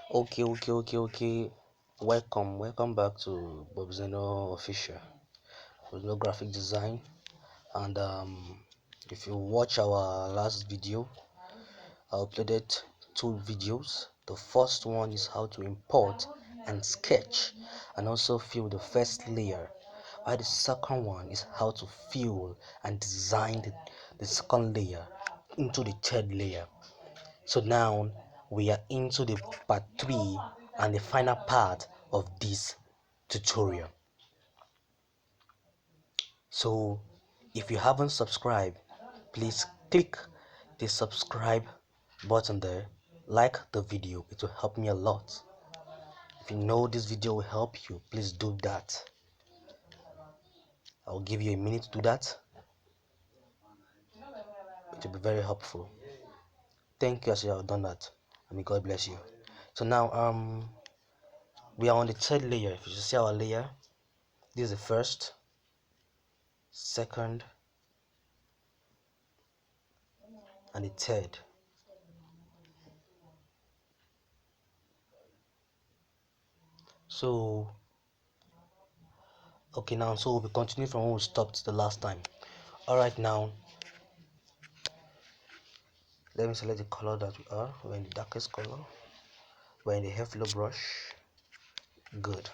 Okay. Welcome back to Bob Zeno Official. With no graphic design, and if you watch our last video, I uploaded two videos. The first one is how to import and sketch, and also fill the first layer. While the second one is how to fill and design the second layer into the third layer. So now we are into the part 3 and the final part of this tutorial. So if you haven't subscribed, please click the subscribe button there, like the video, it will help me a lot. If you know this video will help you, please do that. I'll give you a minute to do that. It will be very helpful. Thank you as you have done that, and may God bless you. So now we are on the third layer. If you see our layer, this is the first, second, and the third. So okay, now so we'll continue from where we stopped the last time. All right, now let me select the color that we are. We're in the darkest color. We're in the airflow brush. Good.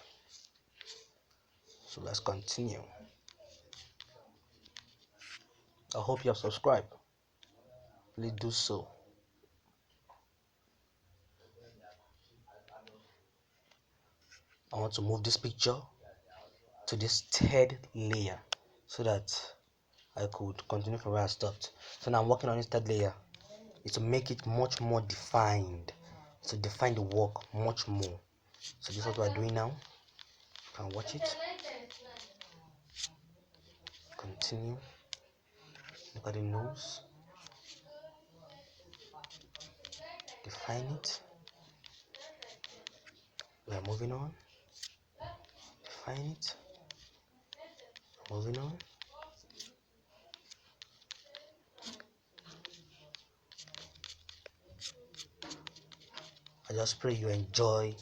So let's continue. I hope you have subscribed. Please do so. I want to move this picture to this third layer so that I could continue from where I stopped. So now I'm working on this third layer. It's to make it much more defined. To define the work much more. So this is what we're doing now. You can watch it. Continue. Look at the nose. Define it. We are moving on. Define it. Moving on. I just pray you enjoy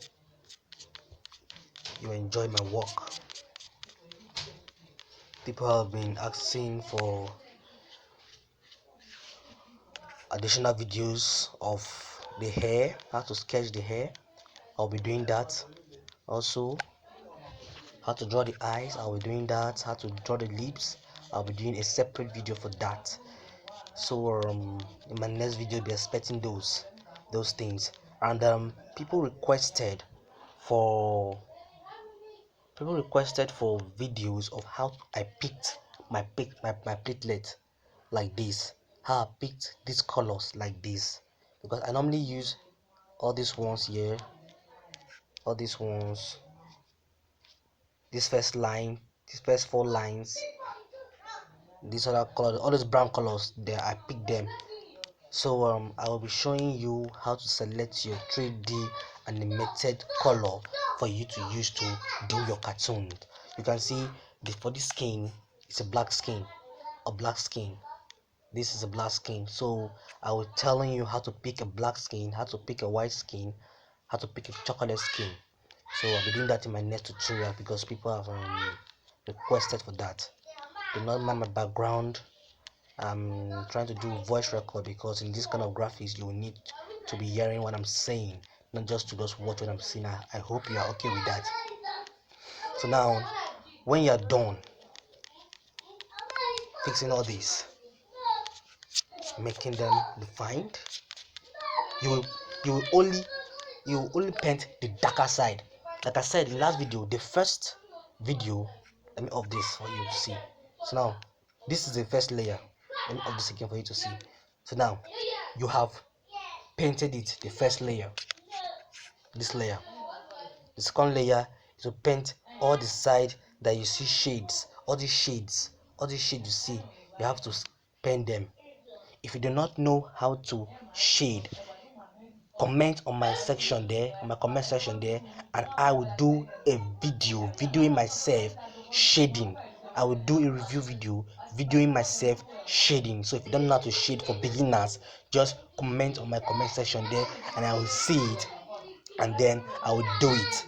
my work. People have been asking for additional videos of the hair, how to sketch the hair. I'll be doing that. Also, how to draw the eyes, I'll be doing that. How to draw the lips, I'll be doing a separate video for that. So in my next video, be expecting those things. And people requested for videos of how I picked my platelet like this, how I picked these colors like this, because I normally use all these ones here, all these ones, this first line, these first 4 lines, these other colors, all those brown colors there, I picked them. So I will be showing you how to select your 3D animated color for you to use to do your cartoon. You can see for this skin, it's a black skin. This is a black skin. So I will telling you how to pick a black skin, how to pick a white skin, how to pick a chocolate skin. So I'll be doing that in my next tutorial because people have requested for that. Do not mind my background. I'm trying to do voice record because in this kind of graphics you will need to be hearing what I'm saying, not just to watch what I'm saying. I hope you are okay with that. So now when you are done fixing all this, making them defined, you will only paint the darker side. Like I said in the last video, the first video, let me off this for you to see. So now this is the first layer. Let me off this again for you to see. So now you have painted it, the first layer, this layer. The second layer is to paint all the side that you see shades, all these shades you see, you have to paint them. If you do not know how to shade, comment on my section there, on my comment section there, and I will do a video videoing myself shading. I will do a review video videoing myself shading. So if you don't know how to shade for beginners, just comment on my comment section there and I will see it and then I will do it.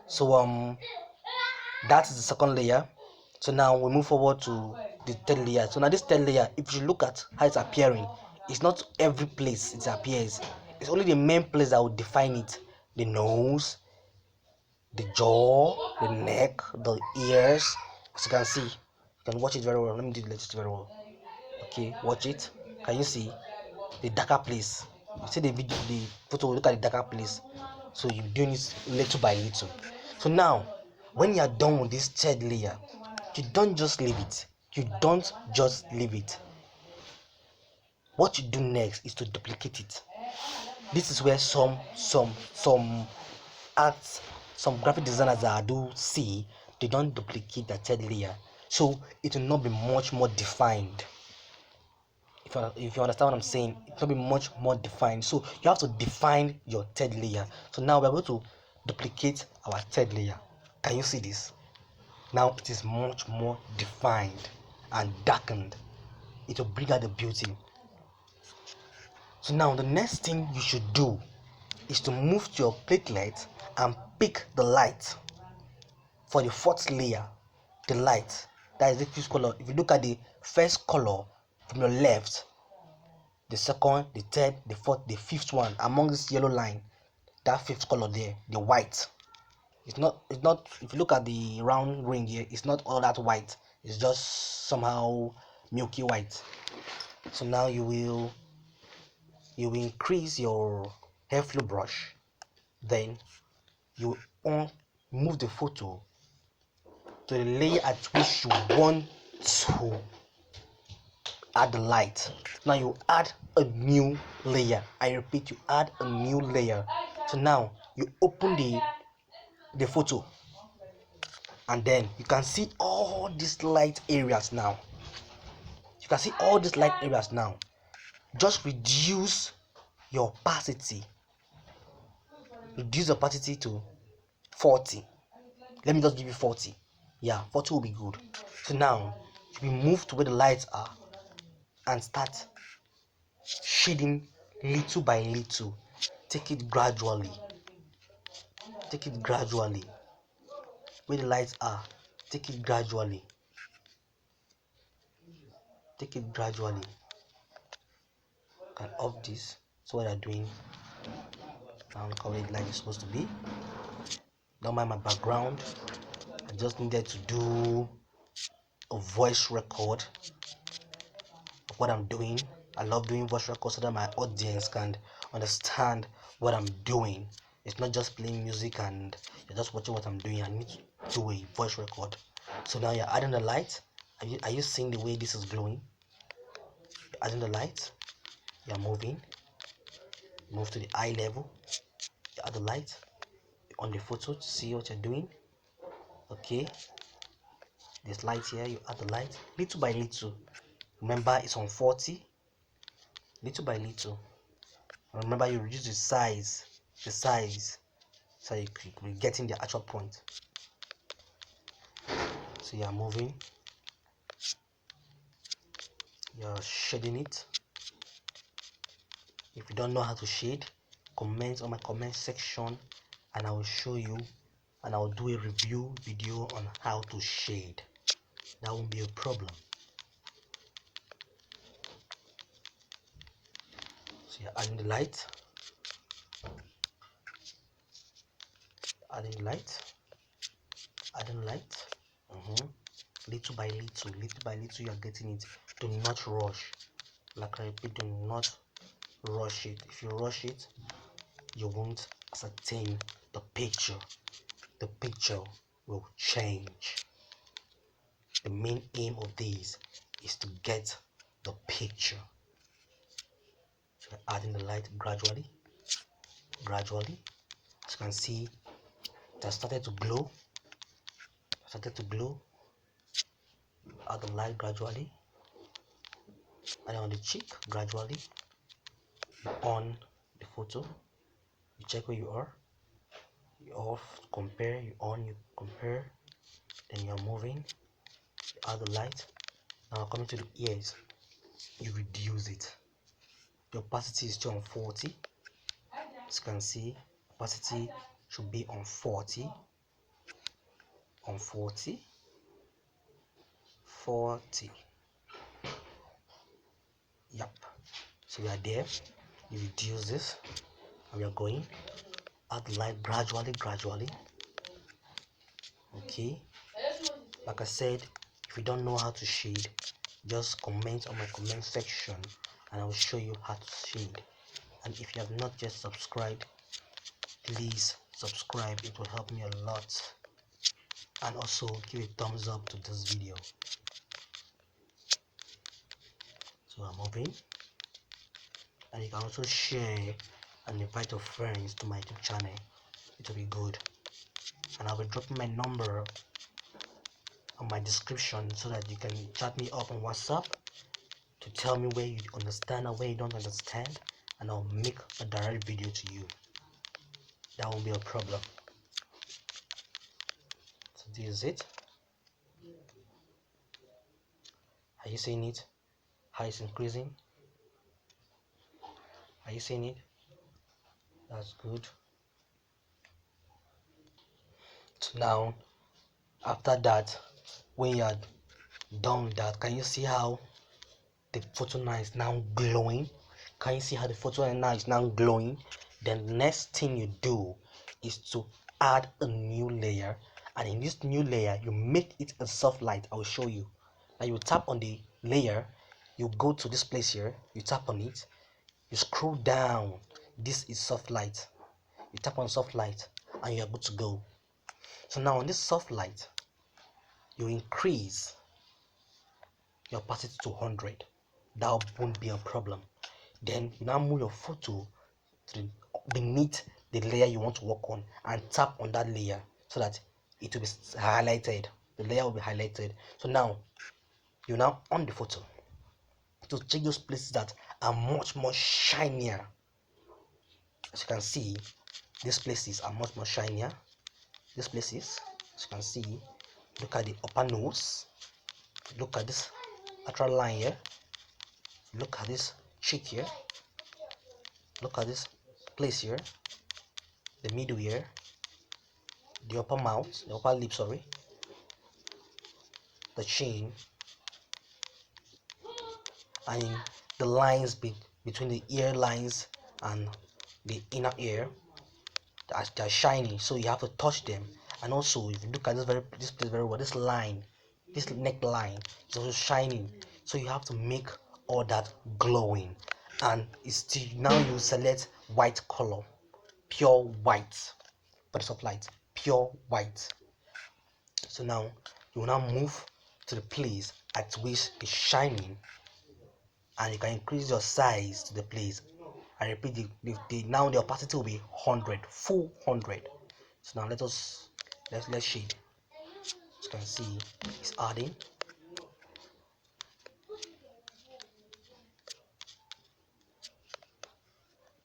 So that is the second layer. So now we move forward to the third layer. So now this third layer, if you look at how it's appearing, it's not every place it appears. It's only the main place that will define it: the nose, the jaw, the neck, the ears. As you can see, you can watch it very well. Let me do it very well. Okay, watch it. Can you see the darker place? You see the video, the photo. Look at the darker place. So you're doing it little by little. So now, when you are done with this third layer, you don't just leave it. You don't just leave it. What you do next is to duplicate it. This is where some arts, some graphic designers that I do see, they don't duplicate the third layer, so it will not be much more defined. If you understand what I'm saying, it will be much more defined. So you have to define your third layer. So now we're going to duplicate our third layer. Can you see this? Now it is much more defined and darkened. It will bring out the beauty. So now the next thing you should do is to move to your platelet and pick the light for the fourth layer. The light, that is the fifth color. If you look at the first color from your left, the second, the third, the fourth, the fifth one among this yellow line, that fifth color there, the white. It's not if you look at the round ring here, it's not all that white. It's just somehow milky white. So now you will increase your hair flow brush, then you move the photo to the layer at which you want to add the light. Now you add a new layer. I repeat, you add a new layer. So now you open the photo, and then you can see all these light areas now. You can see all these light areas now. Just reduce your opacity. Reduce the opacity to 40. Let me just give you 40. Yeah, 40 will be good. So now you move to where the lights are and start shading little by little. Take it gradually. Take it gradually. Where the lights are, take it gradually. Take it gradually. Can off this. So what I'm doing now, look how the light is supposed to be. Don't mind my background. I just needed to do a voice record of what I'm doing. I love doing voice records so that my audience can understand what I'm doing. It's not just playing music and you're just watching what I'm doing. I need to do a voice record. So now you're adding the light. Are you seeing the way this is glowing? You're adding the light. You're moving. Move to the eye level. You add the light on the photo to see what you're doing. Okay. This light here, you add the light little by little. Remember, it's on 40. Little by little. Remember, you reduce the size, so you will getting the actual point. So you are moving, you're shading it. If you don't know how to shade, comment on my comment section and I will show you, and I will do a review video on how to shade. That won't be a problem. So you're adding the light, adding light, adding light. Little by little, you are getting it. Do not rush. Like I repeat, do not rush it. If you rush it, you won't ascertain the picture. The picture will change. The main aim of this is to get the picture. So adding the light gradually. As you can see, it has started to glow. Add the light gradually. And on the cheek gradually. You on the photo. You check where you are. You off, compare. You on, you compare. Then you're moving. You add the light. Now coming to the ears, you reduce it. The opacity is still on 40. As you can see, opacity should be on 40, 40. Yep. So we are there. You reduce this, and we are going add light gradually. Okay. Like I said, if you don't know how to shade, just comment on my comment section, and I will show you how to shade. And if you have not yet subscribed, please subscribe. It will help me a lot. And also give a thumbs up to this video. So I'm moving, and you can also share and invite your friends to my YouTube channel. It will be good. And I will drop my number on my description so that you can chat me up on WhatsApp to tell me where you understand and where you don't understand, and I'll make a direct video to you. That won't be a problem. So this is it. Are you seeing it? How it's increasing? Are you seeing it? That's good. So now, after that, when you are done with that, can you see how the photo now is now glowing? Can you see how the photo now is now glowing? Then the next thing you do is to add a new layer, and in this new layer you make it a soft light. I will show you. Now you tap on the layer, you go to this place here, you tap on it, you scroll down. This is soft light. You tap on soft light and you are good to go. So now on this soft light, you increase your opacity to 100. That won't be a problem. Then you now move your photo to beneath the layer you want to work on and tap on that layer so that it will be highlighted. The layer will be highlighted. So now you now on the photo to check those places that are much more shinier. As you can see, these places are much more shinier. These places, as you can see, look at the upper nose, look at this lateral line here, look at this cheek here, look at this place here, the middle here, the upper mouth, the upper lip, sorry, the chin, and the lines between the ear lines and the inner ear. They're shiny, so you have to touch them. And also, if you look at this place very well, this line, this neckline is also shining, so you have to make all that glowing. And it's still, now you select white color, pure white for the soft light, pure white. So now you will now move to the place at which it's shining, and you can increase your size to the place. I repeat, now the opacity will be 100, full 100. So now let's shade. As you can see, it's adding.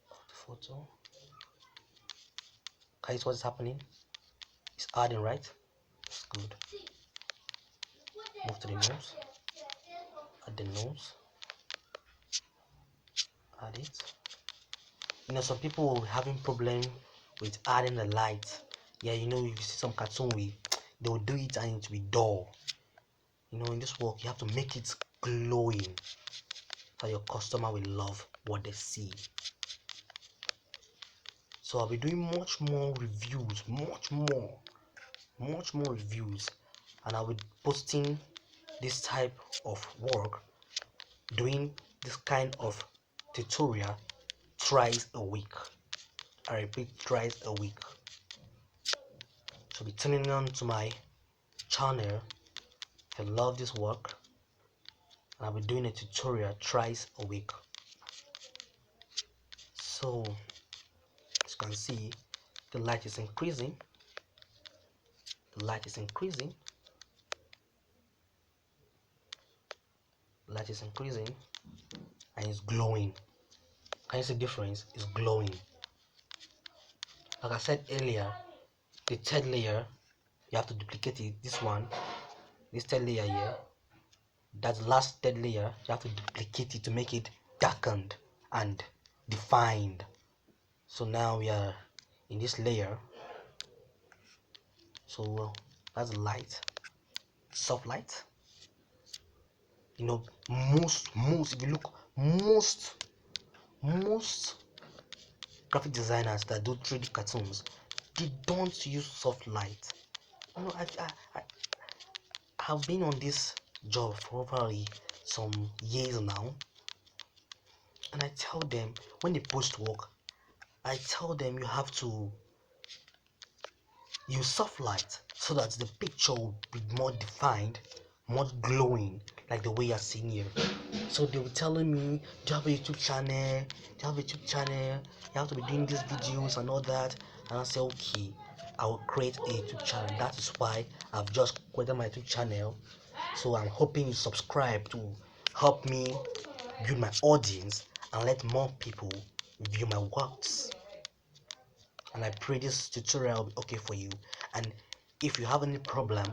The photo. Can you see what's happening? It's adding, right? It's good. Move to the nose. Add the nose. Add it. You know, some people will having problem with adding the light. Yeah, you know, if you see some cartoon way, they will do it and it will be dull. You know, in this work, you have to make it glowing so your customer will love what they see. So I'll be doing much more reviews, much more reviews, and I'll be posting this type of work, doing this kind of tutorial thrice a week. I repeat, thrice a week. So be tuning on to my channel if you love this work, and I'll be doing a tutorial thrice a week. So as you can see, the light is increasing. The light is increasing. The light is increasing, and it's glowing. Can you see the difference? It's glowing. Like I said earlier, the third layer, you have to duplicate it. This one, this third layer here, that last third layer, you have to duplicate it to make it darkened and defined. So now we are in this layer. So that's light, soft light. You know, most if you look, most graphic designers that do 3D cartoons, they don't use soft light. You know, I have been on this job for over some years now, and I tell them when they post work, I tell them you have to use soft light so that the picture will be more defined, more glowing, like the way you're seeing here. So they were telling me, do you have a YouTube channel? Do you have a YouTube channel? You have to be doing these videos and all that. And I said, okay, I will create a YouTube channel. That is why I've just created my YouTube channel. So I'm hoping you subscribe to help me build my audience and let more people view my works. And I pray this tutorial will be okay for you. And if you have any problem,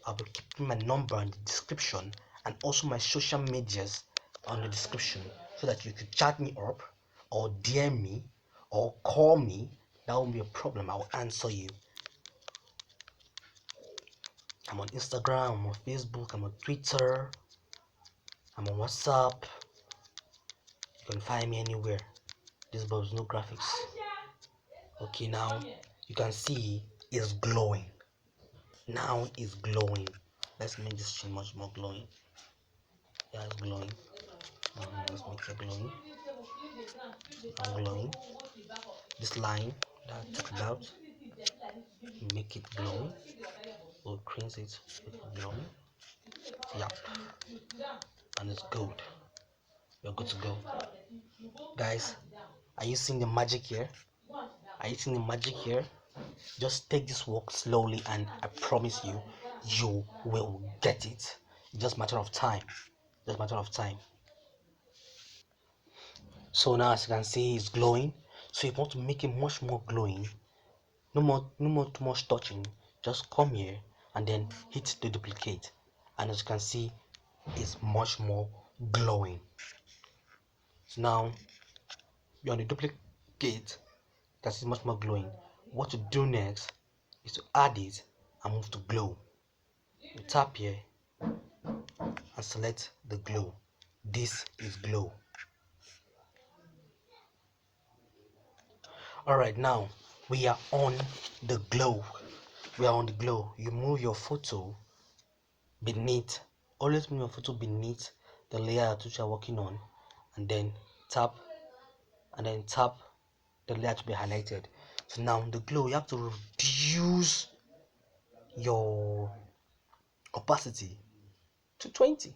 I'll be keeping my number in the description and also my social medias on the description so that you could chat me up or DM me or call me. That won't be a problem. I will answer you. I'm on Instagram, I'm on Facebook, I'm on Twitter, I'm on WhatsApp. You can find me anywhere. This bulb's no graphics. Okay, now you can see it's glowing. Now it's glowing. Let's make this scene much more glowing. Yeah, it's glowing. Let's make it glowing. I'm glowing. This line that I took it out, make it glowing. We'll crease it, make it glowing. Yep. And it's good. We're good to go. Guys, are you seeing the magic here? Are you seeing the magic here? Just take this work slowly and I promise you, you will get it. It's just a matter of time. Just a matter of time. So now as you can see it's glowing. So if you want to make it much more glowing, no more too much touching, just come here and then hit the duplicate, and as you can see it's much more glowing. So now you're on the duplicate, that's much more glowing. What to do next is to add it and move to glow. You tap here and select the glow. This is glow. Alright, now we are on the glow. We are on the glow. You move your photo beneath, always move your photo beneath the layer that you are working on, and then tap the layer to be highlighted. So now the glow, you have to reduce your opacity to 20,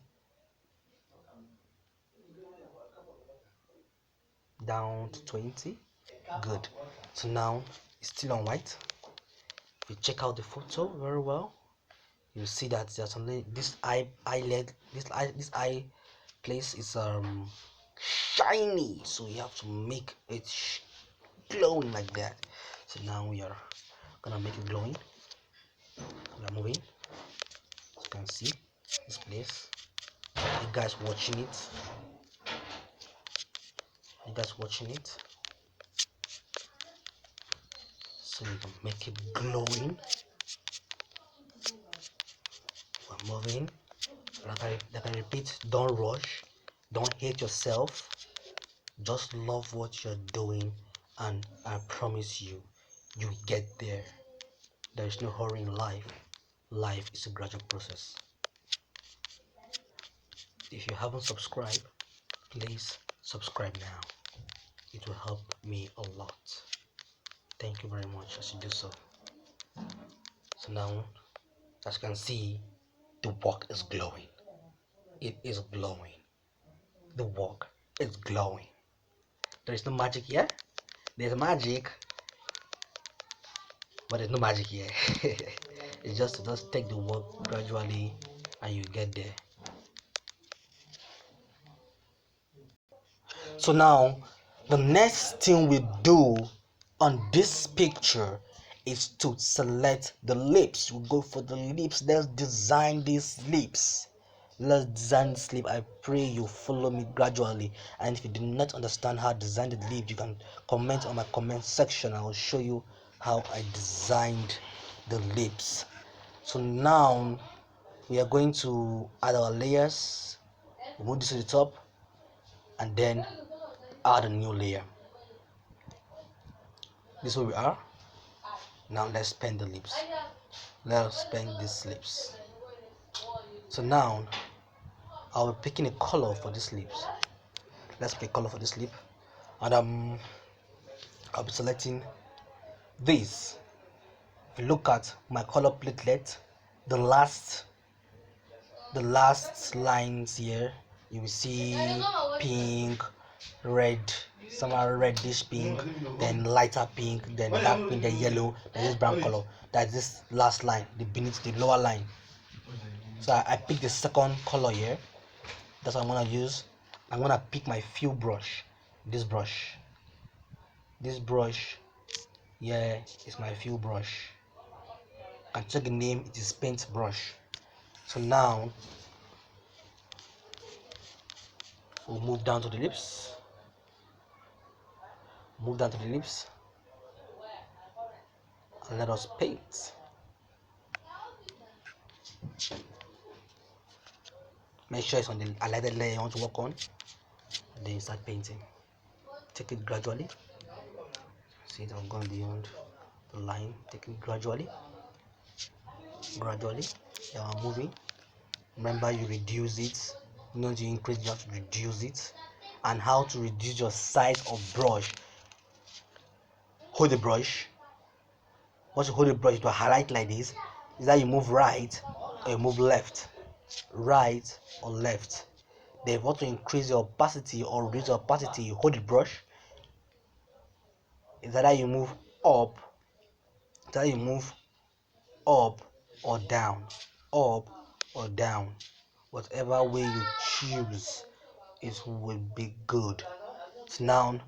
down to 20. Good. So now it's still on white. If you check out the photo very well, you see that there's only this eyelid, this eye place is shiny, so you have to make it glowing like that. So now we are gonna make it glowing. We are moving, as you can see this place. You guys watching it, so you can make it glowing. We're moving. Like I repeat, don't rush, don't hate yourself, just love what you're doing, and I promise you, you get there. There is no hurry in life. Life is a gradual process. If you haven't subscribed, please subscribe now. It will help me a lot. Thank you very much as you do so. So now, as you can see, the work is glowing. It is glowing. The work is glowing. There is no magic here. There's magic, but there's no magic here. It's just take the work gradually and you get there. So now the next thing we do on this picture is to select the lips. We go for the lips. Let's design these lips. let's design this lip. I pray you follow me gradually, and if you do not understand how to design the lip, you can comment on my comment section. I will show you how I designed the lips. So now we are going to add our layers, move this to the top, and then add a new layer. This is where we are. Now let's paint the lips. Let's paint these lips. So now I'll be picking a color for these lips. Let's pick a color for this lip, and I'll be selecting this. If you look at my color platelet, the last lines here, you will see pink, red, somehow reddish pink, then lighter pink, then dark pink, then yellow, then this brown color. That's this last line, the beneath the lower line. So I picked the second color here. That's what I'm gonna use. I'm gonna pick my fill brush. This brush here is my fill brush. You can check the name, it is paint brush. So now we'll move down to the lips. And let us paint. Make sure it's on the highlighted layer you want to work on, and then start painting. Take it gradually. See it, I've gone beyond the line. Take it gradually. Yeah, I'm moving. Remember, you reduce it. Not you increase, you have to reduce it. And how to reduce your size of brush. Hold the brush. Once you hold the brush to highlight like this, is that you move right or you move left. Right or left. Then if you want to increase your opacity or reduce your opacity, you hold the brush. Is that you move up, or down, whatever way you choose, it will be good. So now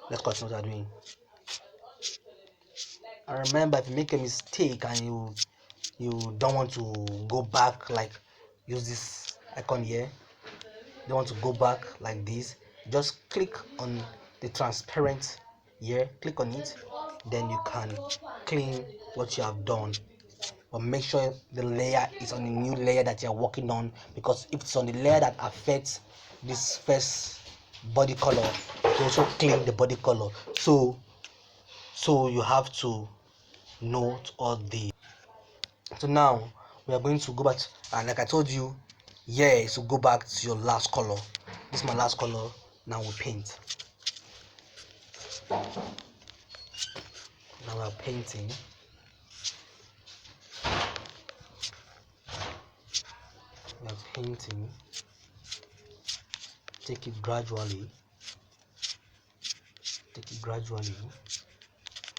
let's continue what we're doing. And remember, if you make a mistake and you don't want to go back, like use this icon here, don't want to go back like this, just click on the transparent here, click on it, then you can clean what you have done. But make sure the layer is on the new layer that you're working on, because if it's on the layer that affects this first body color, you also clean the body color. So you have to note all the. So now we are going to go back, and like I told you, so go back to your last color. This is my last color. Now we paint. Now we're painting. Take it gradually.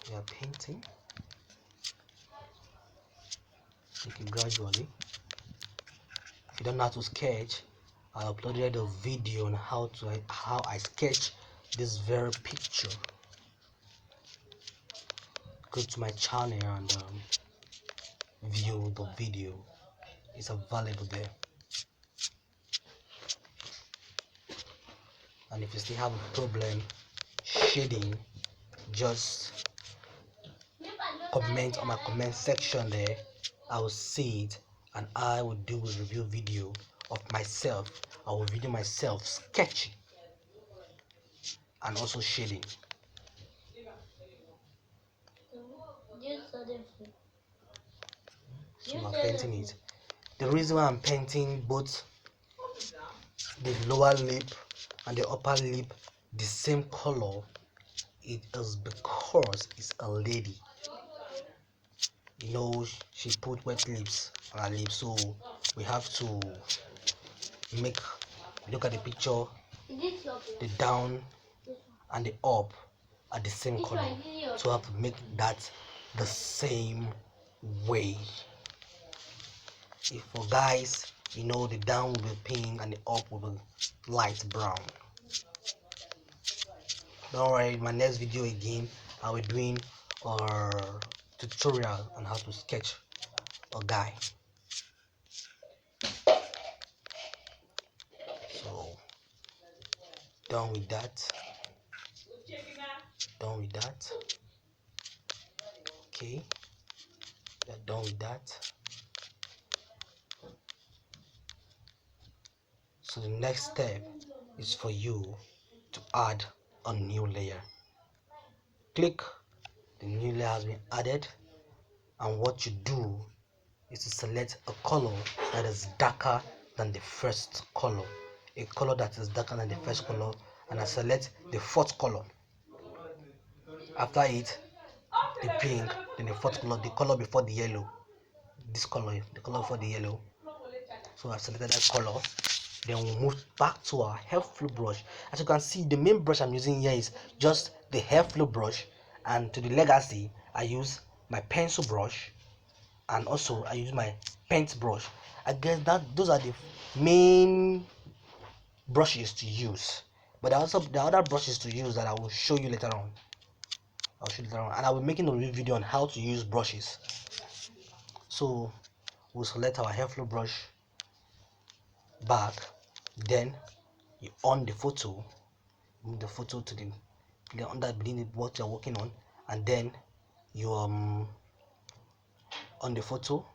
We are painting. Take it gradually. If you don't know how to sketch, I uploaded a video on how I sketch this very picture. Go to my channel and view the video. It's available there. And if you still have a problem shading, just comment on my comment section there. I will see it, and I will do a review video of myself. I will video myself sketching and also shading. So I'm painting it. The reason why I'm painting both the lower lip and the upper lip the same color, it is because it's a lady. You know, she put wet lips on her lips, so we have to look at the picture, the down and the up are the same color, so I have to make that the same way. If for guys, you know, the down will be pink and the up will be light brown. Don't worry, in my next video again, I will be doing a tutorial on how to sketch a guy. Done with that. Done with that. Okay, we are done with that. So the next step is for you to add a new layer. Click, the new layer has been added, and what you do is to select a color that is darker than the first color, a color that is darker than the first color, and I select the fourth color. After it, the pink, then the fourth color, the color before the yellow, this color, the color before the yellow. So I selected that color. Then we move back to our hair flow brush. As you can see, the main brush I'm using here is just the hair flow brush, and to the legacy I use my pencil brush, and also I use my paint brush. I guess that those are the main brushes to use, but also the other brushes to use that I will show you later on. And I will be making a review video on how to use brushes. So we'll select our hair flow brush back, then you on the photo, move the photo to the under beneath what you're working on, and then you on the photo,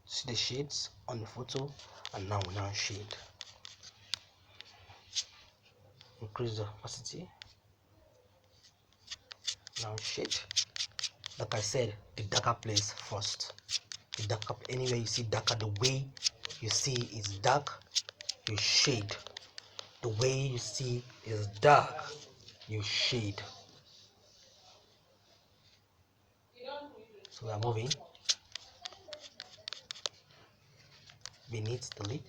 see the shades on the photo, and now shade, increase the opacity, now shade. Like I said, the darker place first. The darker, anywhere you see darker, the way you see is dark, you shade. The way you see is dark, you shade. So we are moving beneath the lip.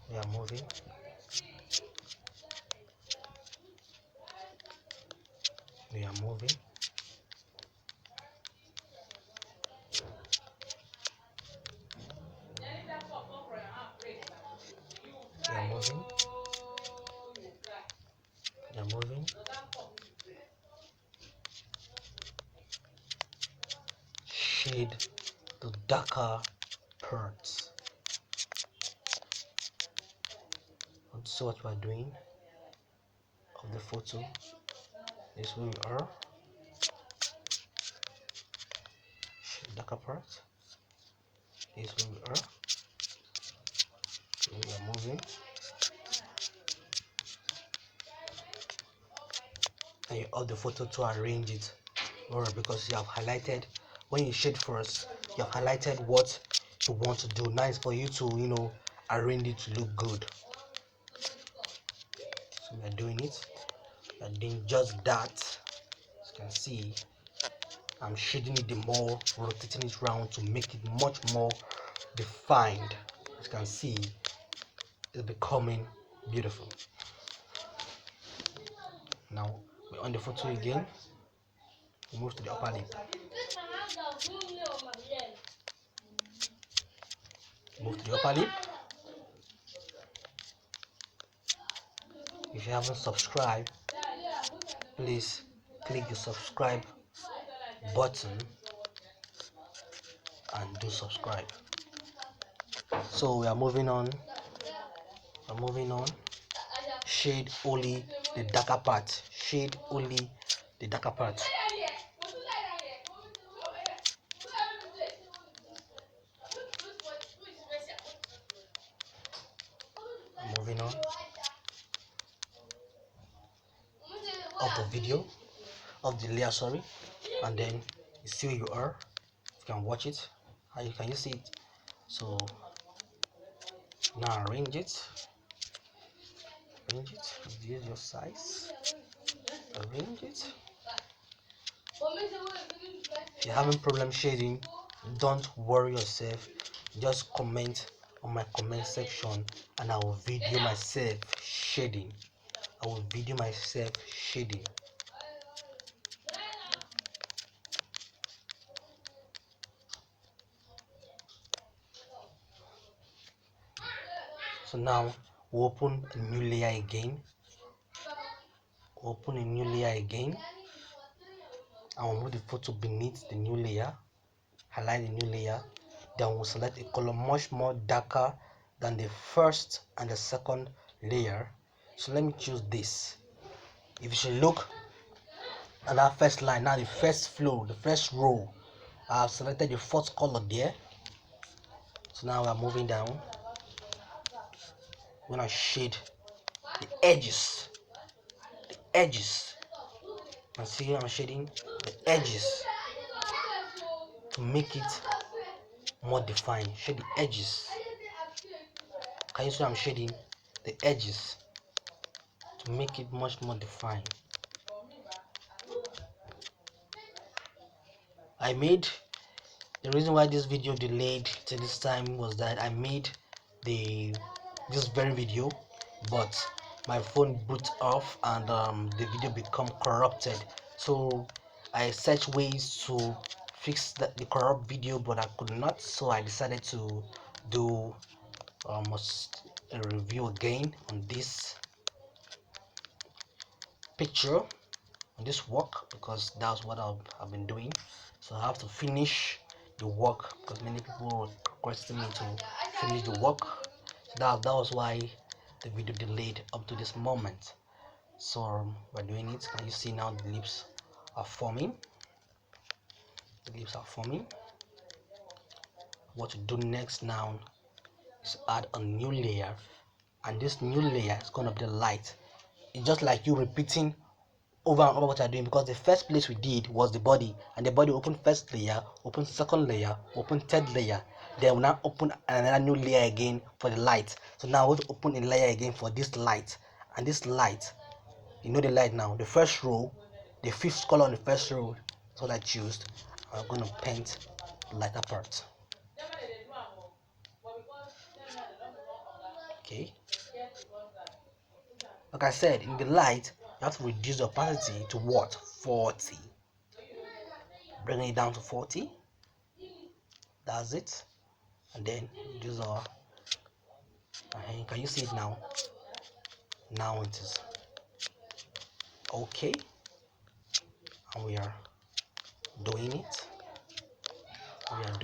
We are moving. We are moving. We are moving. We are moving. Shade the darker parts. So what we are doing of the photo is where we are. Shade darker part is where we are. So we are moving. And you have the photo to arrange it, or because you have highlighted when you shade first, you have highlighted what you want to do. Now it's for you to arrange it to look good. So we are doing it. We are doing just that. As you can see, I'm shading it the more, rotating it around to make it much more defined. As you can see, it's becoming beautiful. Now we're on the photo again. We move to the upper lip. Move to the upper lip. If you haven't subscribed, please click the subscribe button and do subscribe. So we are moving on. We're moving on. Shade only the darker part. Shade only the darker part. Moving on of the video, of the layer, sorry, and then you see where you are. You can watch it. How you can see it? So now arrange it. Arrange it. Reduce your size. Arrange it. If you're having problem shading, don't worry yourself. Just comment on my comment section, and I will video myself shading. I will video myself shading. So now we open a new layer again. Open a new layer again. I will move the photo beneath the new layer. Highlight the new layer. then we'll select a color much more darker than the first and the second layer. So let me choose this. If you should look at that first line, now the first flow, the first row, I've selected the fourth color there. So now we're moving down. We're gonna shade the edges. And see, I'm shading the edges to make it more defined. Shade the edges. Can you see I'm shading the edges to make it much more defined? The reason why this video delayed till this time was that I made this very video, but my phone boot off and the video become corrupted. So I searched ways to fix the corrupt video, but I could not. So I decided to do almost a review again on this picture, on this work, because that's what I've been doing. So I have to finish the work because many people requested me to finish the work. So that was why the video delayed up to this moment. So we're doing it. Can you see now the lips are forming? The lips are forming. What to do next now is add a new layer, and this new layer is gonna be the light. It's just like you repeating over and over what you're doing, because the first place we did was the body, and the body open first layer, open second layer, open third layer, then we now open another new layer again for the light. So now we have to open a layer again for this light, and this light, you know the light now, the first row, the fifth color on the first row is what I choose. I'm going to paint the lighter part. Okay, like I said, in the light you have to reduce the opacity to what? 40. Bring it down to 40. That's it. And then reduce our can you see it now? Now it is okay, and we are doing it. As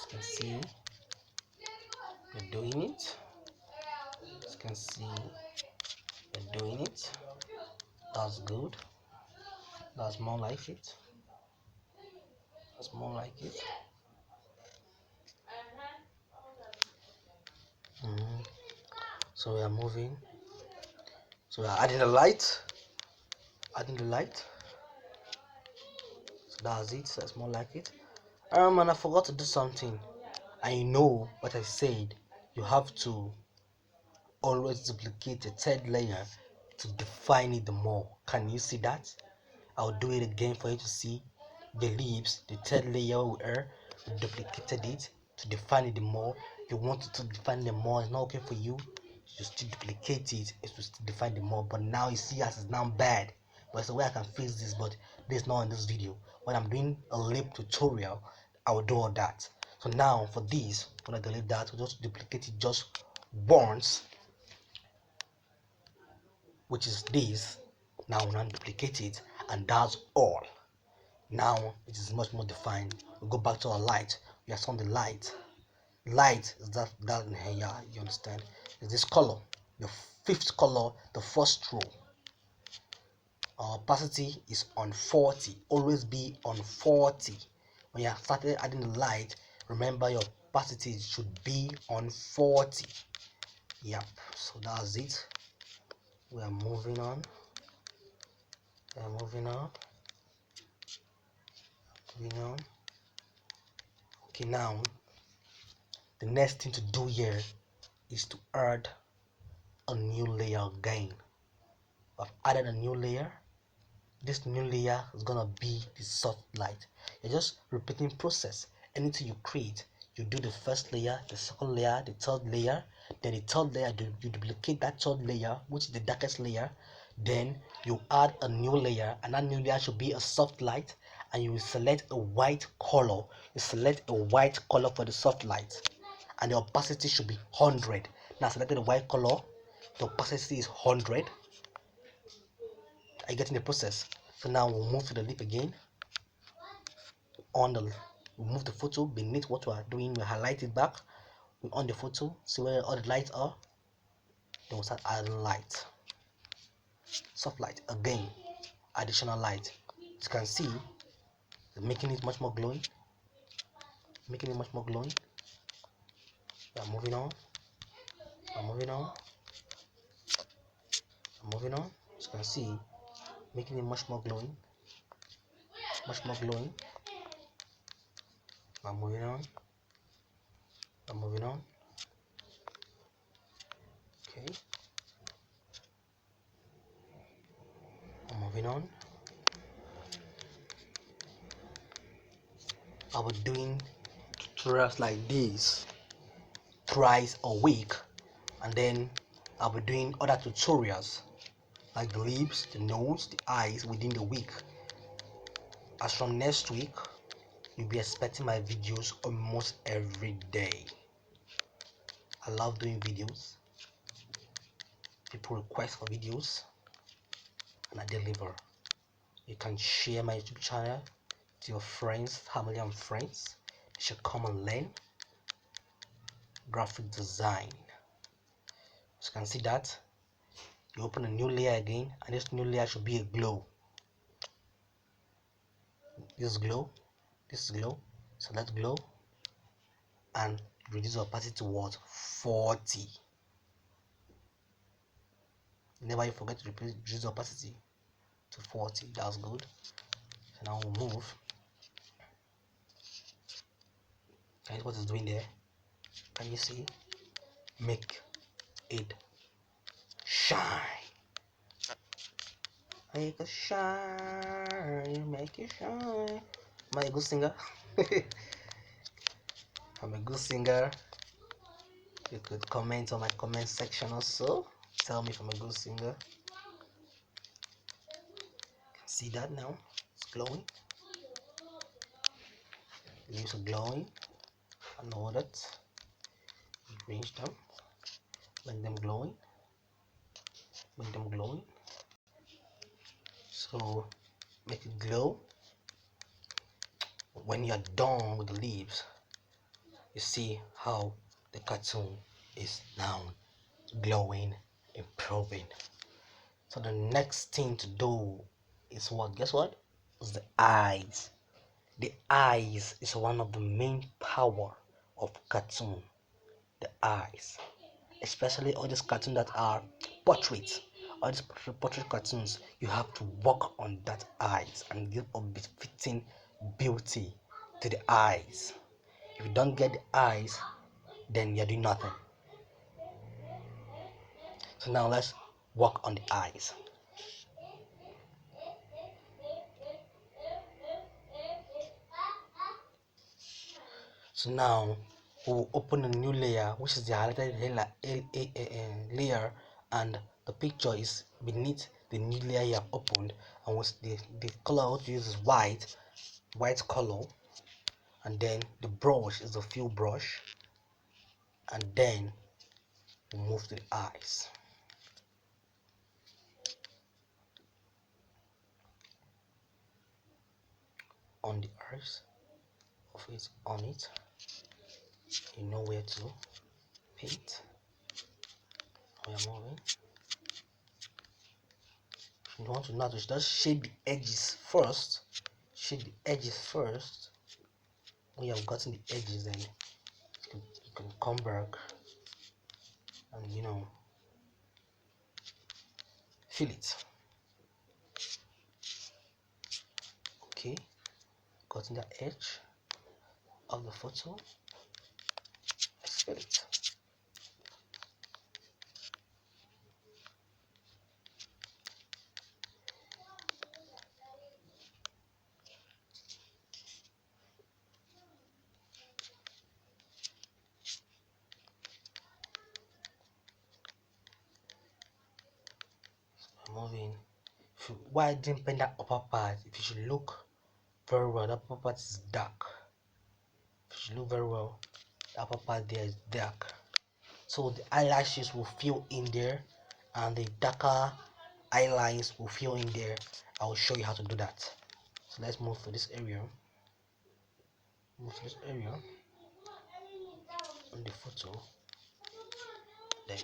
you can see, we're doing it. As you can see, we're doing it. That's good. That's more like it. That's more like it. So we are moving. So we are adding the light. So that's it. That's more like it. And I forgot to do something. I know what I said. You have to always duplicate the third layer to define it more. Can you see that? I'll do it again for you to see the lips. The third layer we duplicated it to define it more. You want it to define them more, it's not okay for you, you still duplicate it, it will still define them more. But now you see as it's now bad, but it's a way I can fix this, but this is not in this video. When I'm doing a lip tutorial, I will do all that. So now for this, when I delete that, we'll just duplicate it just once, which is this. Now we'll duplicate it, and that's all. Now it is much more defined. We go back to our light. We have on the light. Light is that yeah, you understand? Is this color, the fifth color, the first row. Our opacity is on 40. Always be on 40. When you have started adding the light, remember your opacity should be on 40. Yep. So that's it. We are moving on. Moving on. Okay, now the next thing to do here is to add a new layer again. I've added a new layer. This new layer is gonna be the soft light. You're just repeating process. Anything you create, you do the first layer, the second layer, the third layer, then the third layer, you duplicate that third layer, which is the darkest layer, then you add a new layer, and that new layer should be a soft light, and you will select a white color. You select a white color for the soft light, and the opacity should be 100. Now selected the white color, the opacity is 100. Are you getting the process? So now we'll move to the lip again. On the We move the photo beneath what we are doing. We highlight it back. We on the photo, see where all the lights are. Then we start adding light, soft light again, additional light. As you can see, making it much more glowing. Making it much more glowing. We are moving on. I'm moving on. I'm moving on. As you can see, making it much more glowing. Much more glowing. I'm moving on. I'm moving on. Okay. I'm moving on. I'll be doing tutorials like this thrice a week, and then I'll be doing other tutorials like the lips, the nose, the eyes within the week. As from next week, you'll be expecting my videos almost every day. I love doing videos. People request for videos and I deliver. You can share my YouTube channel to your friends, family and friends. They should come and learn graphic design. As you can see that, you open a new layer again, and this new layer should be a glow. This glow, this glow, select glow and reduce opacity to what? 40. Never you forget to reduce opacity to 40. That's good. So now we'll move. Can you see what it's doing there? Can you see? Make it shine. Make it shine. Make it shine. Am I a good singer? I'm a good singer. You could comment on my comment section also. Tell me if I'm a good singer. See that now? It's glowing. The leaves are glowing. I know that. Arrange them. Make them glowing. Make them glowing. So make it glow. When you're done with the leaves, you see how the cartoon is now glowing, improving. So the next thing to do is what? Guess what? It's the eyes. The eyes is one of the main power of cartoon. The eyes, especially all these cartoons that are portraits, all these portrait cartoons, you have to work on that eyes and give a befitting beauty to the eyes. If you don't get the eyes, then you're doing nothing. So now let's work on the eyes. So now we'll open a new layer, which is the highlighted layer, and the picture is beneath the new layer you have opened, and with the color to use is white color, and then the brush is the fill brush, and then we'll move to the eyes. On the eyes of it, on it, you know where to paint. We are moving. You want to know to just shade the edges first. Shade the edges first. When you have gotten the edges, then you can come back and fill it. Okay, gotten the edge of the photo. Let's fill it. Moving. Why I didn't paint that upper part? If you should look very well, that upper part is dark. If you should look very well, the upper part there is dark. So the eyelashes will fill in there, and the darker eyelines will fill in there. I will show you how to do that. So let's move to this area. move to this area on the photo, then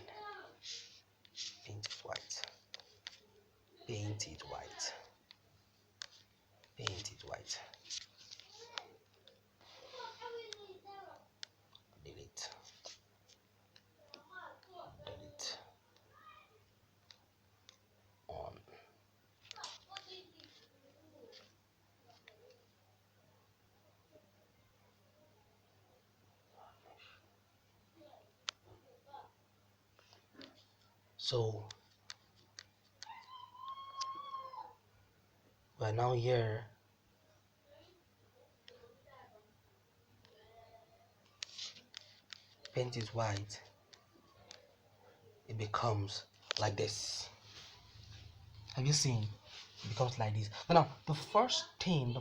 paint it white, paint it white, paint it white, delete, delete, on. So we're now here. Paint it white, it becomes like this. Have you seen? It becomes like this. So now the first thing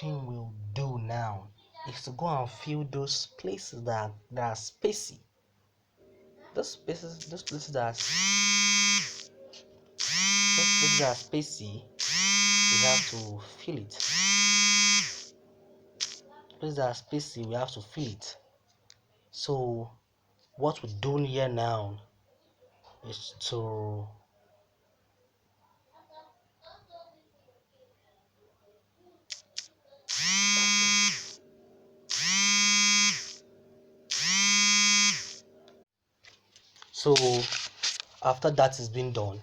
we'll do now is to go and fill those places that are spacey. Those places that are spacey, we have to fill it. Places that are spacey, we have to fill it. So what we're doing here now is to after that is being done,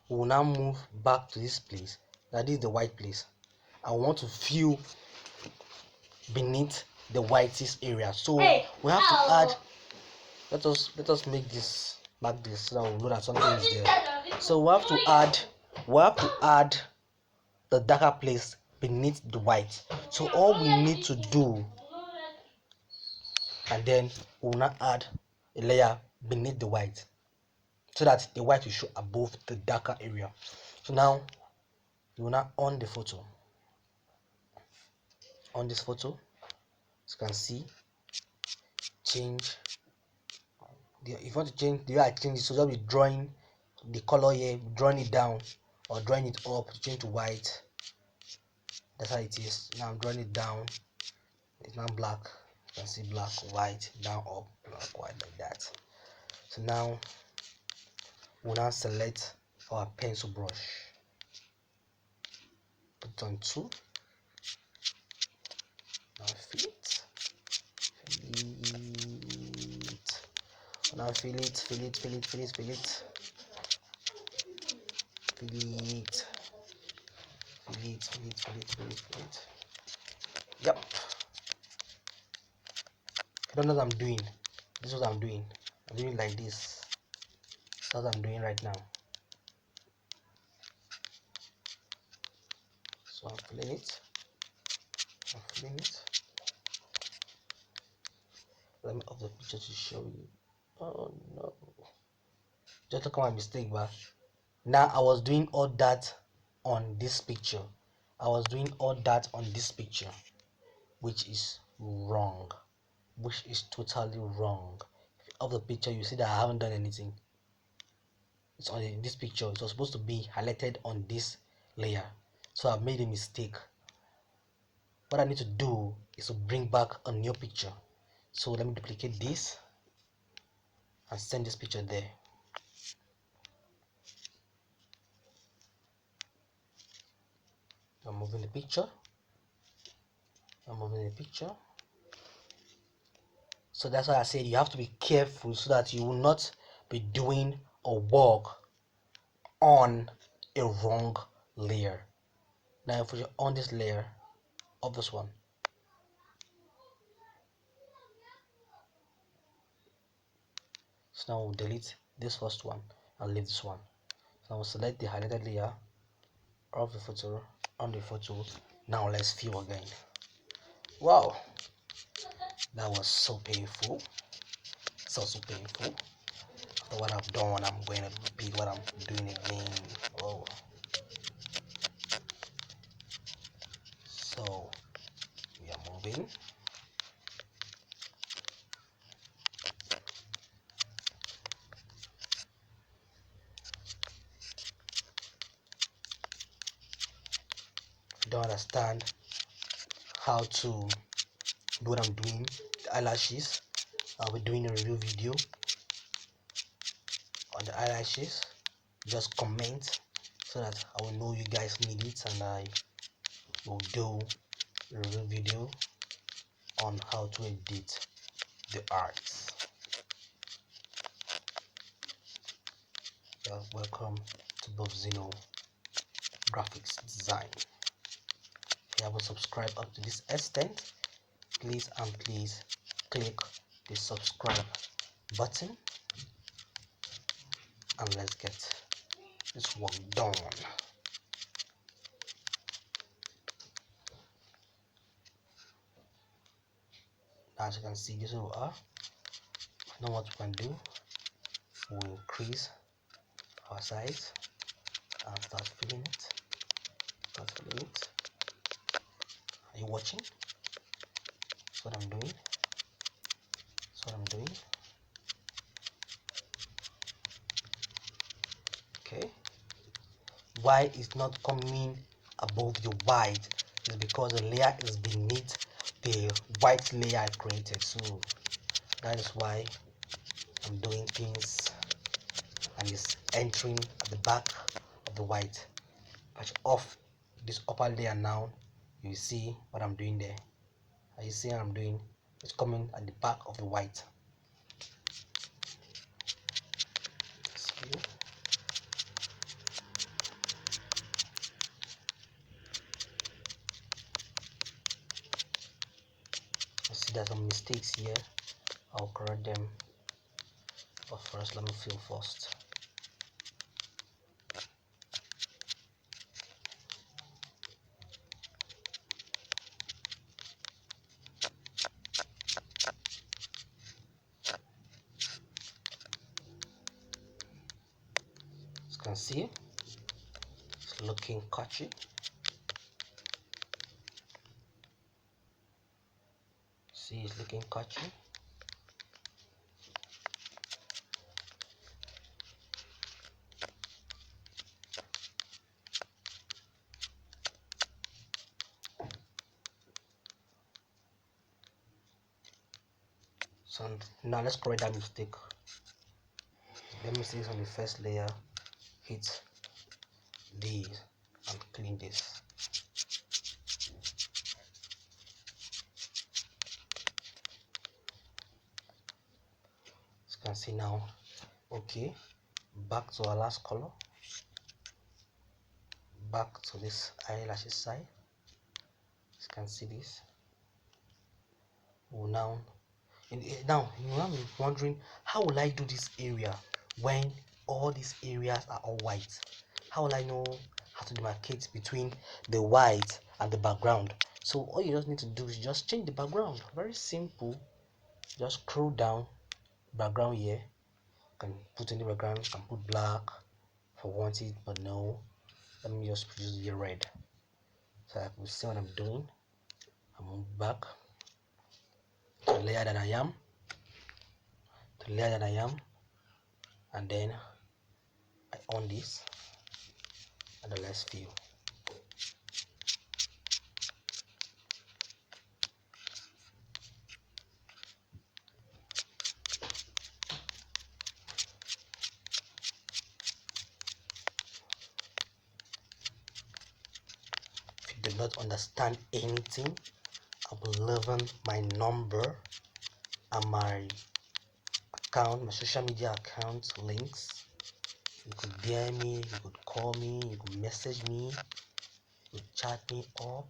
we will now move back to this place. That is the white place. I want to fill beneath the whitest area. So we have to add. Let us make this mark this so that we'll know that something is there. So we have to add the darker place beneath the white. So all we need to do, and then we will now add a layer beneath the white so that the white will show above the darker area. So now you will now on the photo. On this photo, as you can see, change the, if you want to change the way I change it, so just be drawing the color here, drawing it down or drawing it up to change to white. That's how it is. Now I'm drawing it down, it's now black. You can see black, white, down, up, black, white, like that. So now we'll now select our pencil brush, put it on 2, now fill it, now fill it, fill it, fill it, fill it, fill it, fill it, fill it, fill it, fill it, fill it, fill it. Yep. I don't know what I'm doing. This is what I'm doing. I'm doing it like this. That's what I'm doing right now. So I'm filling it. I'm filling it. Let me off the picture to show you. Oh no. Just look at my mistake, but now I was doing all that on this picture. I was doing all that on this picture, which is wrong. Which is totally wrong. If you off the picture, you see that I haven't done anything. It's on this picture. It was supposed to be highlighted on this layer, so I've made a mistake. What I need to do is to bring back a new picture. So let me duplicate this and send this picture there. I'm moving the picture. I'm moving the picture. So that's why I said you have to be careful so that you will not be doing a work on a wrong layer. Now if you're on this layer of this one, so now we'll delete this first one and leave this one. So now we'll select the highlighted layer of the photo on the photo. Now let's view again. Wow, that was so painful. So painful. After what I've done, I'm going to repeat what I'm doing again. Oh. So we are moving. If you don't understand, how to do what I'm doing, the eyelashes. I'll be doing a review video on the eyelashes. Just comment so that I will know you guys need it, and I will do a review video on how to edit the arts. Welcome to Bob Zeno Graphics Design. If you haven't subscribed up to this extent, please click the subscribe button, and let's get this work done. As you can see, this is what we are. Now what we can do, we'll increase our size and start filling it. Are you watching? That's what I'm doing. Okay. Why is not coming above the white is because the layer is beneath the white layer I created. So that is why I'm doing things and it's entering at the back of the white. Patch off this upper layer now. You see what I'm doing there. Are you seeing what I'm doing? It's coming at the back of the white. See? I see there's some mistakes here. I'll correct them. But first, let me fill first. As you can see, it's looking catchy. See, it's looking catchy. So now let's correct that mistake. The mistakes on the first layer, hit these and clean this. As you can see now, okay, back to our last color, back to this eyelashes side. As you can see this. Well, now you might be wondering, how will I do this area when all these areas are all white? How will I know how to demarcate between the white and the background? So all you just need to do is just change the background. Very simple. Just scroll down, background here. You can put any background, you can put black if I want it, but no, let me just use the red so I can see what I'm doing. I move back to the layer that I am, and then I on this, and then let's fill. If you do not understand anything, I will leave my number and my account, my social media account links. You could DM me, you could call me, you could message me, you could chat me up.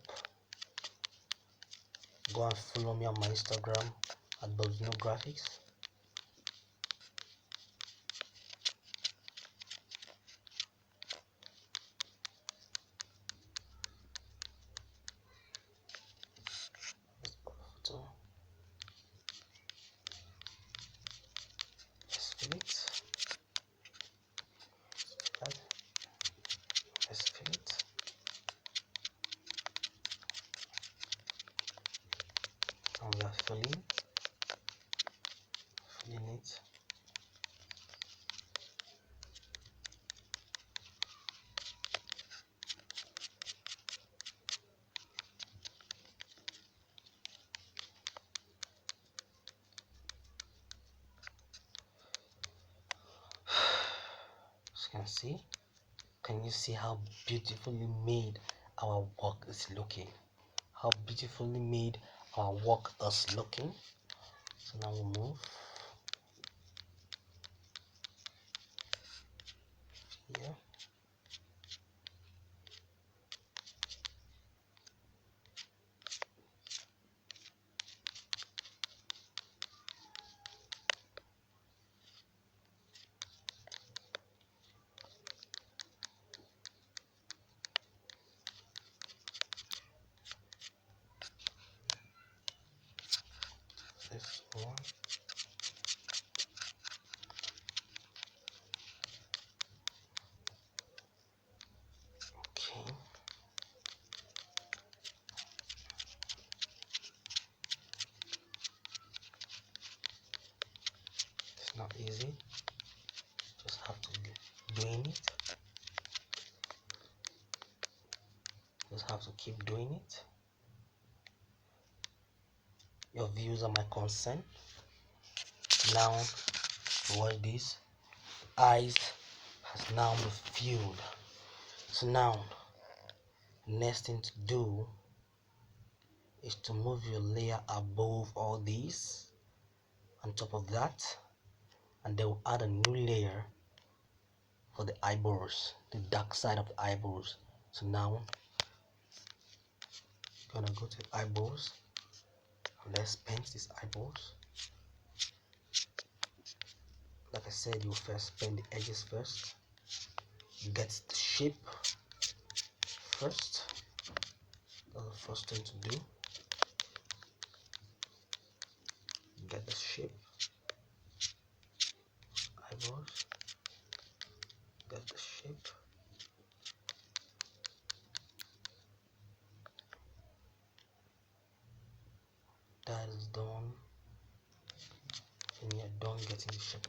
Go and follow me on my Instagram at Bob Zeno Graphics. Let's fill it. Let's fill it. And we are filling. Can you see how beautifully made our work is looking? How beautifully made our work is looking. So now we move here. This one. Okay. It's not easy. Just have to keep doing it. Just have to keep doing it. Your views are my concern. Now, watch this. Eyes has now been filled. So now, next thing to do is to move your layer above all these. On top of that, and then we'll add a new layer for the eyebrows, the dark side of the eyebrows. So now, gonna go to the eyebrows. Let's paint these eyebrows. Like I said, you first paint the edges first. Get the shape first. That's the first thing to do. Get the shape. Eyebrows. Get the shape. That is done. And you're done getting the shape.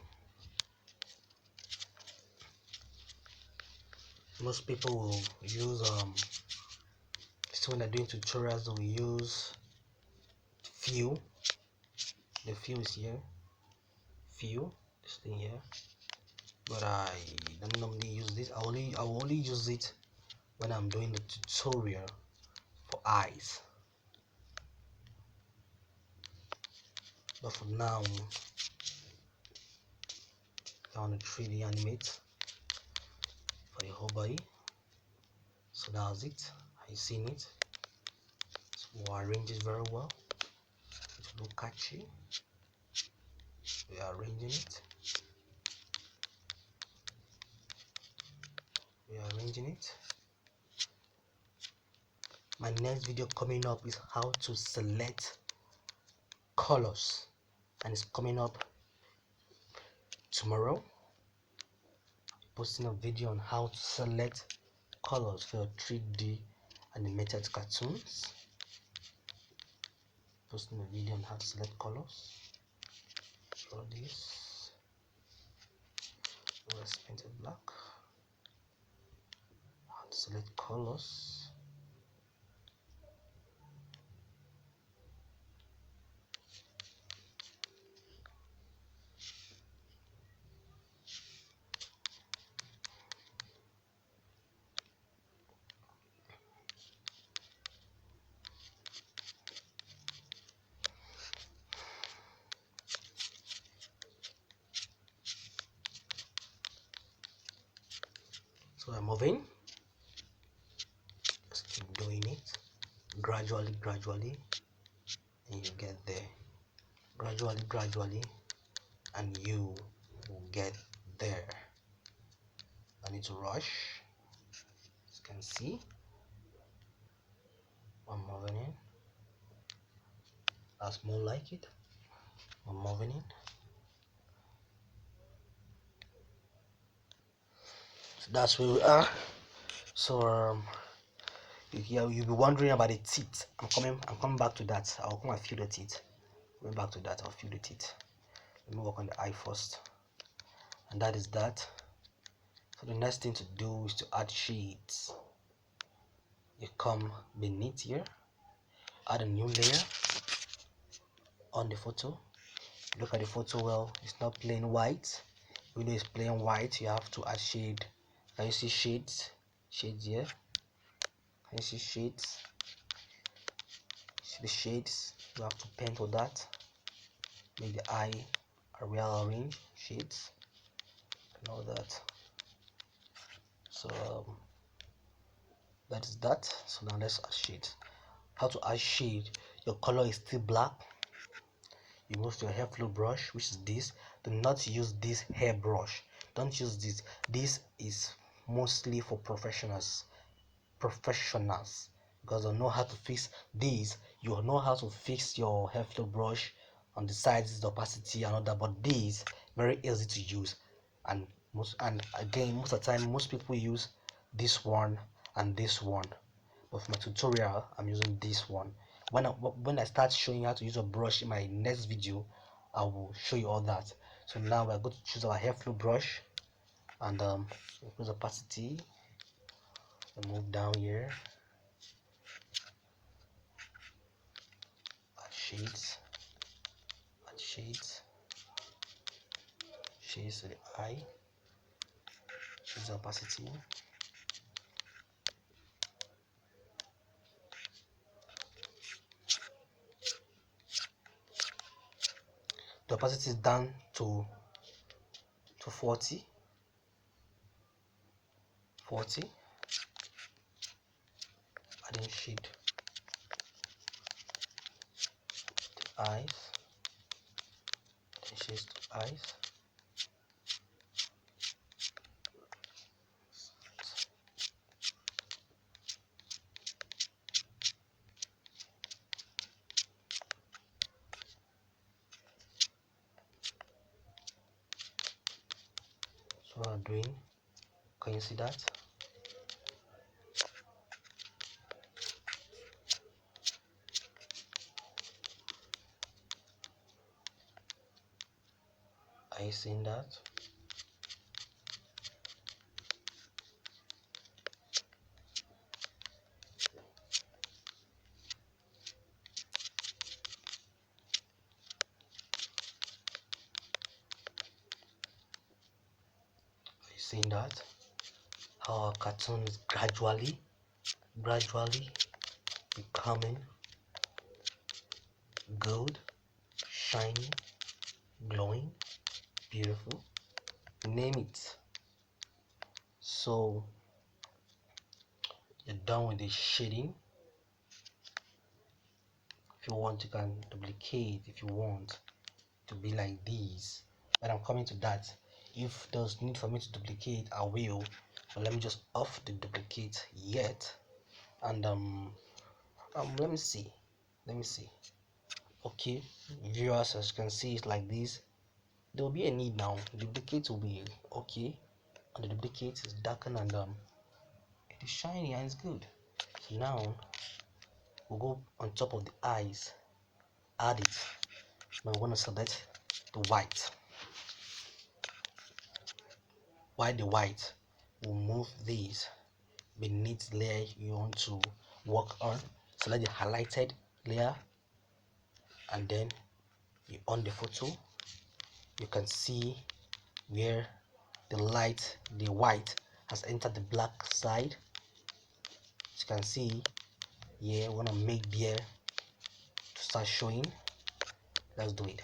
Most people will use so when they're doing tutorials, they will use fill. The fill is here. Fill, this thing here. But I don't normally use this. I will only use it when I'm doing the tutorial for eyes. But for now, I want to 3D animate for the whole body. So that's it. Are you seeing it? So we'll arrange it very well. It will look catchy. We are arranging it. We are arranging it. My next video coming up is how to select colors, and it's coming up tomorrow. Posting a video on how to select colors for 3D animated cartoons. Posting a video on how to select colors. Draw this. Let's paint it black. How to select colors. So I'm moving. Just keep doing it gradually, and you get there. Gradually, and you will get there. I need to rush. As you can see, I'm moving in. That's more like it. I'm moving in. So that's where we are. So you'll be wondering about the teeth. I'm coming back to that. I'll come and fill the teeth. Coming back to that, I'll fill the teeth. Let me work on the eye first. And that is that. So the next thing to do is to add shades. You come beneath here, add a new layer on the photo. Look at the photo well, it's not plain white. When it's plain white, you have to add shade Can you see shades? Shades here. Can you see shades? See the shades? You have to paint for that. Make the eye a real orange shades and all that. So that is that. So now let's add shade. How to add shade? Your color is still black. You move to your hair flow brush, which is this. Do not use this hair brush. Don't use this. This is mostly for professionals because I know how to fix these. You know how to fix your hair flow brush on the sides, the opacity and all that, but these very easy to use. And most of the time most people use this one and this one, but for my tutorial I'm using this one. When I start showing you how to use a brush in my next video, I will show you all that. So now we're going to choose our hair flow brush and increase opacity and move down here. Shades to the eye, shades opacity, the opacity is down to 40, adding shade to eyes, adding shades to eyes. So what I'm doing, can you see that? Are you seeing that? Are you seeing that? How our cartoon is gradually becoming gold, shiny, glowing, beautiful. Name it. So you're done with the shading. If you want, you can duplicate if you want to be like these, but I'm coming to that. If there's need for me to duplicate, I will, but let me just off the duplicate yet. And let me see. Okay, viewers, as you can see, it's like this. There will be a need now. Duplicate will be okay, and the duplicate is darkened and it is shiny and it's good. So now we'll go on top of the eyes, add it. Now we're going to select the white. The white, we'll move these beneath layer you want to work on. Select the highlighted layer and then you on the photo. You can see where the white has entered the black side. As you can see here, we want to make beer to start showing. Let's do it.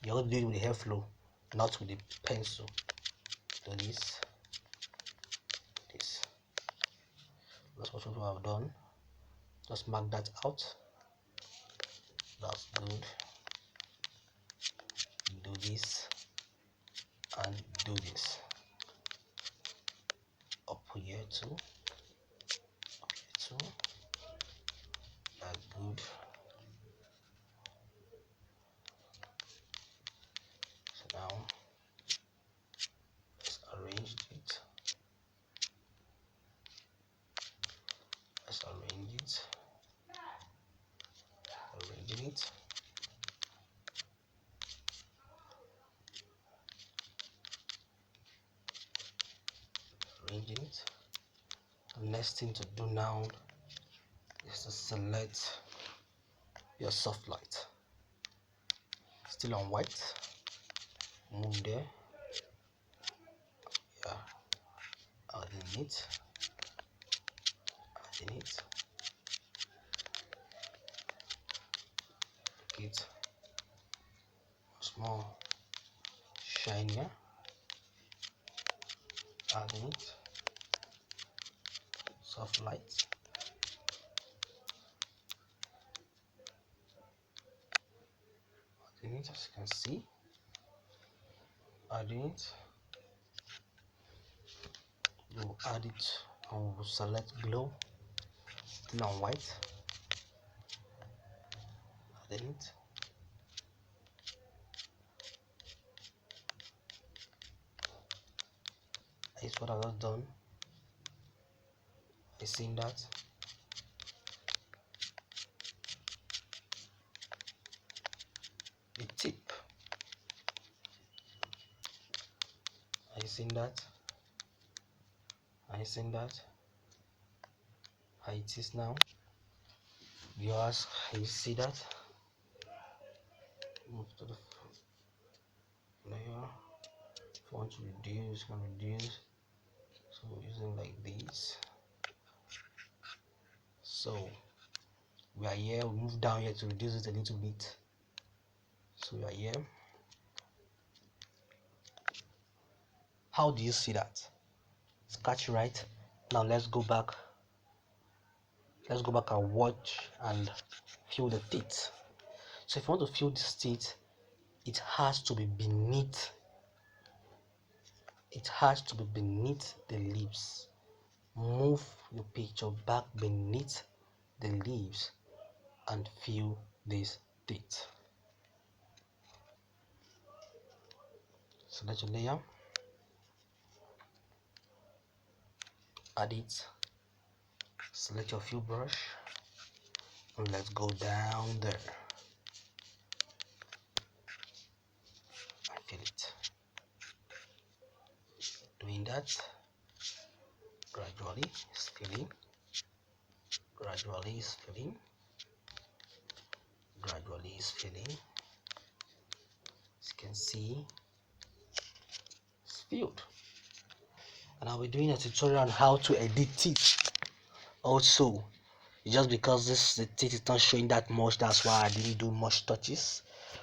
You're going to do it with the hair flow, not with the pencil. Do this. That's what we have done. Just mark that out. That's good. Do this and do this. Up here too. That's good. So now let's arrange it. Arranging it. The next thing to do now is to select your soft light. Still on white. Move there. Yeah. it, adding it, make it more shinier, adding it, soft light, adding it, as you can see, adding it. We'll add it and we'll select glow, still on white, adding it. It's what I've just done. I seen that. The tip, I seen that. I seen that. How it is now. Viewers, you see that? Move to the layer. If you want to reduce, you can reduce. So using like this. So we are here. We move down here to reduce it a little bit. So we are here. How do you see that? Scratch right. Now let's go back. Let's go back and watch and feel the teeth. So if you want to feel this teeth, it has to be beneath. It has to be beneath the lips. Move your picture back beneath the leaves and feel this teeth. Select your layer, add it, select your fill brush, and let's go down there and fill it. Doing that, gradually it's filling, gradually it's filling, gradually it's filling. As you can see, it's filled. And I'll be doing a tutorial on how to edit teeth also. Just because the teeth is not showing that much, that's why I didn't do much touches.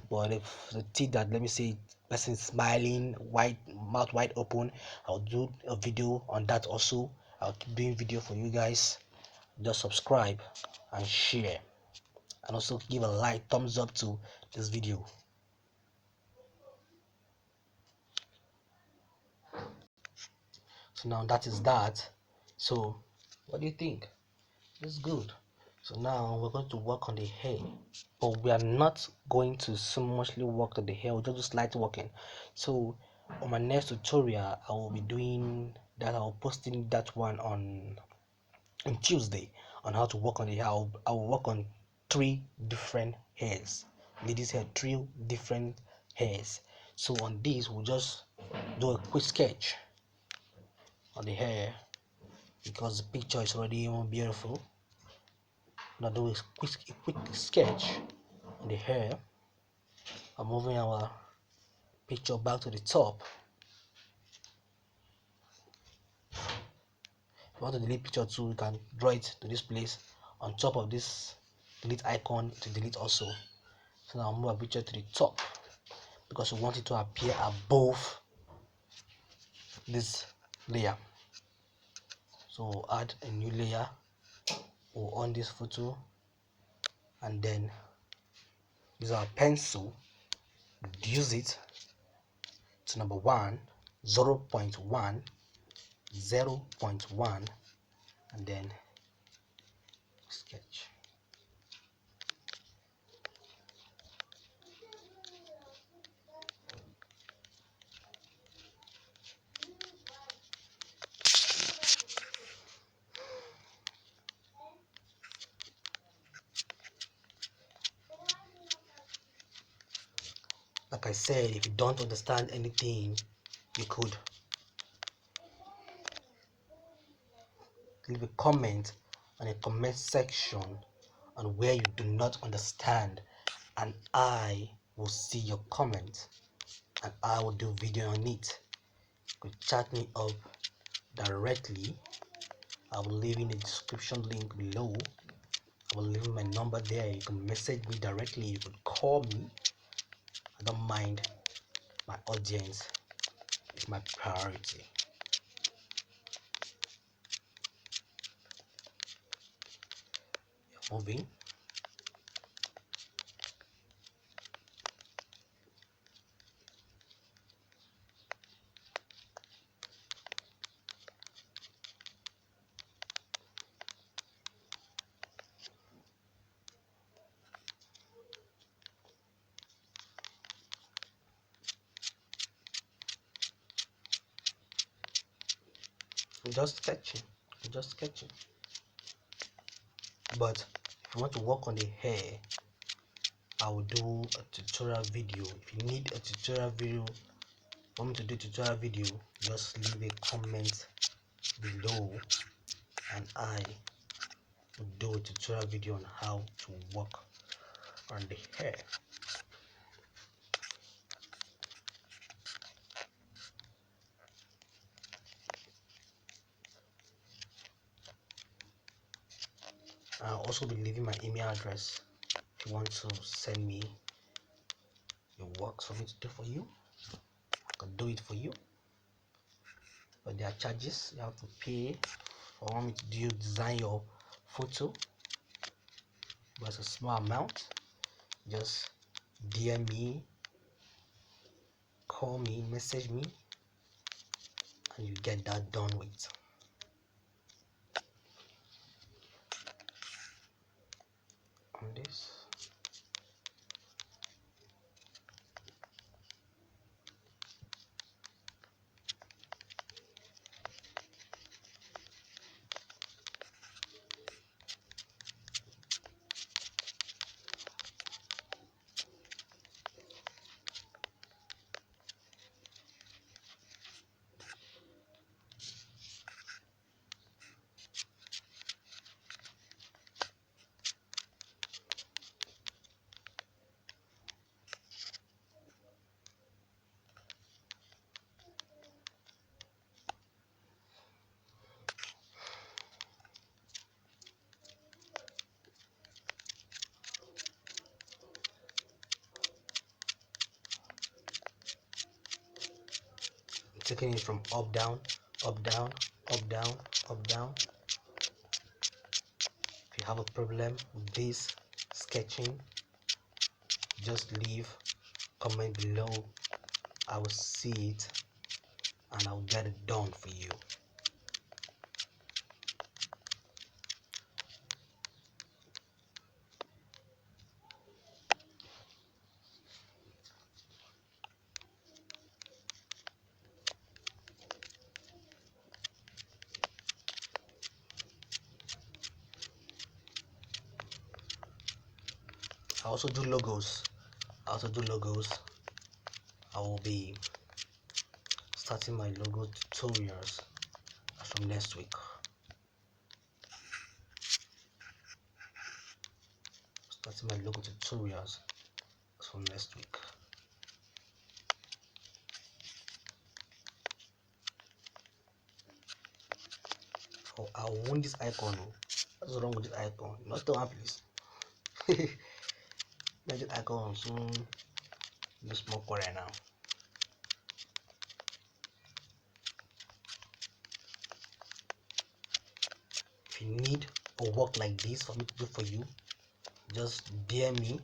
But if the teeth that, let me say, person smiling, white mouth wide open, I'll do a video on that also. I'll keep doing video for you guys. Just subscribe and share, and also give a like, thumbs up to this video. So now that is that. So what do you think? It's good. So now we're going to work on the hair, but we are not going to so muchly work on the hair. We'll just do slight working. So on my next tutorial, I will be doing that. I'll posting that one on Tuesday on how to work on the hair. I will work on 3 different hairs, ladies hair, 3 different hairs. So on this, we'll just do a quick sketch on the hair because the picture is already more beautiful. Now do a quick sketch on the hair. I'm moving our picture back to the top. If you want to delete picture too, you can draw it to this place on top of this delete icon to delete also. So now I'll move our picture to the top because we want it to appear above this layer. So we'll add a new layer. We'll on this photo and then use our pencil, reduce it to number 1, 0.1, 0.1, and then sketch. Like I said, if you don't understand anything, you could leave a comment on a comment section on where you do not understand, and I will see your comment and I will do video on it. You could chat me up directly. I will leave in the description link below. I will leave my number there. You can message me directly. You can call me. I don't mind. My audience is my priority. Moving. I'm just sketching. But if you want to work on the hair, I will do a tutorial video. If you need a tutorial video, want me to do a tutorial video, just leave a comment below and I will do a tutorial video on how to work on the hair. I'll also be leaving my email address if you want to send me your work for me to do for you. I can do it for you, but there are charges you have to pay for want me to design your photo. But it's a small amount. Just DM me, call me, message me, and you get that done with. On this, I'm taking it from up down, up down, up down, up down. If you have a problem with this sketching, just leave comment below. I will see it and I'll get it done for you. I also do logos. I will be starting my logo tutorials from next week. Starting my logo tutorials from next week. Oh, I want this icon. What's wrong with this icon? Not the one, please. Let this icon soon. This more correct now. If you need a work like this for me to do for you, just DM me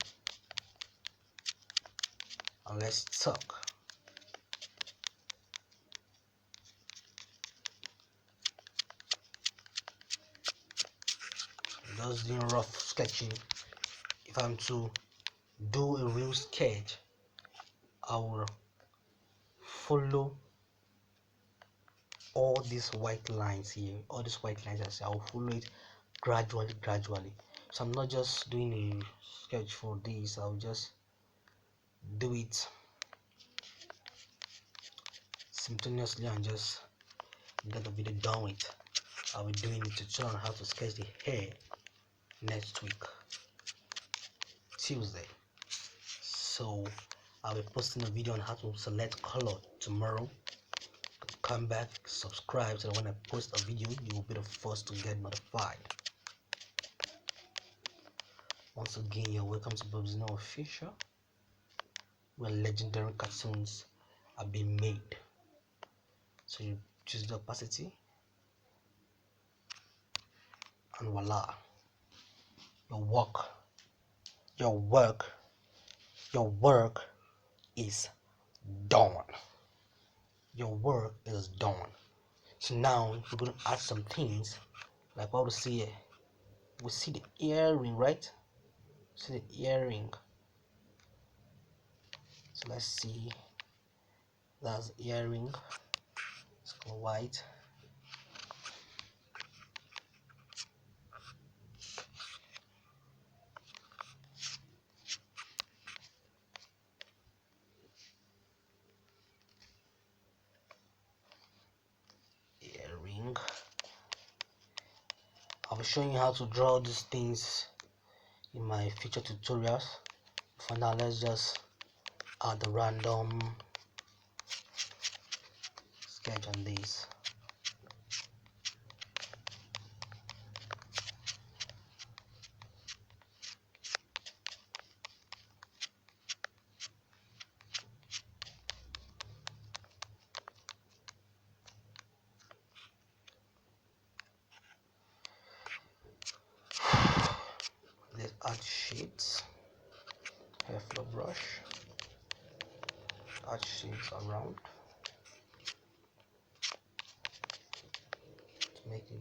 and let's talk. Just doing rough sketching. If I'm to do a real sketch, I will follow all these white lines here. All these white lines, I will follow it gradually. So I'm not just doing a sketch for this. I'll just do it simultaneously and just get the video done with. I'll be doing a tutorial on how to sketch the hair next week, Tuesday. So I'll be posting a video on how to select color tomorrow. come back, subscribe, so that when I post a video you will be the first to get notified. Once again, you're welcome to Bob's No Official, where legendary cartoons are being made. So you choose the opacity and voila, your work is done. Your work is done. So now we're going to add some things like what we see here. We see the earring, right? See the earring. So let's see. That's earring. It's called white. Earring. I'll be showing you how to draw these things in my future tutorials. For now, let's just add a random sketch on this. Let's add shades. Airflow brush. Add shades around to make it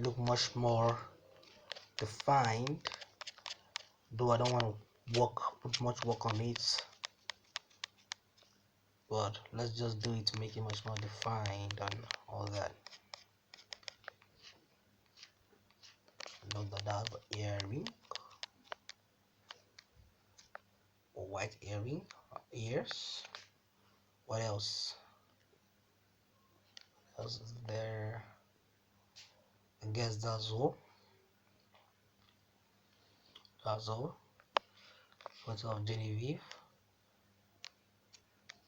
look much more defined. Though I don't want to put much work on it, but let's just do it to make it much more defined and all that. Note that I have an earring, or white earring, ears. What else? What else is there? I guess that's all. That's all. Photo of Genevieve.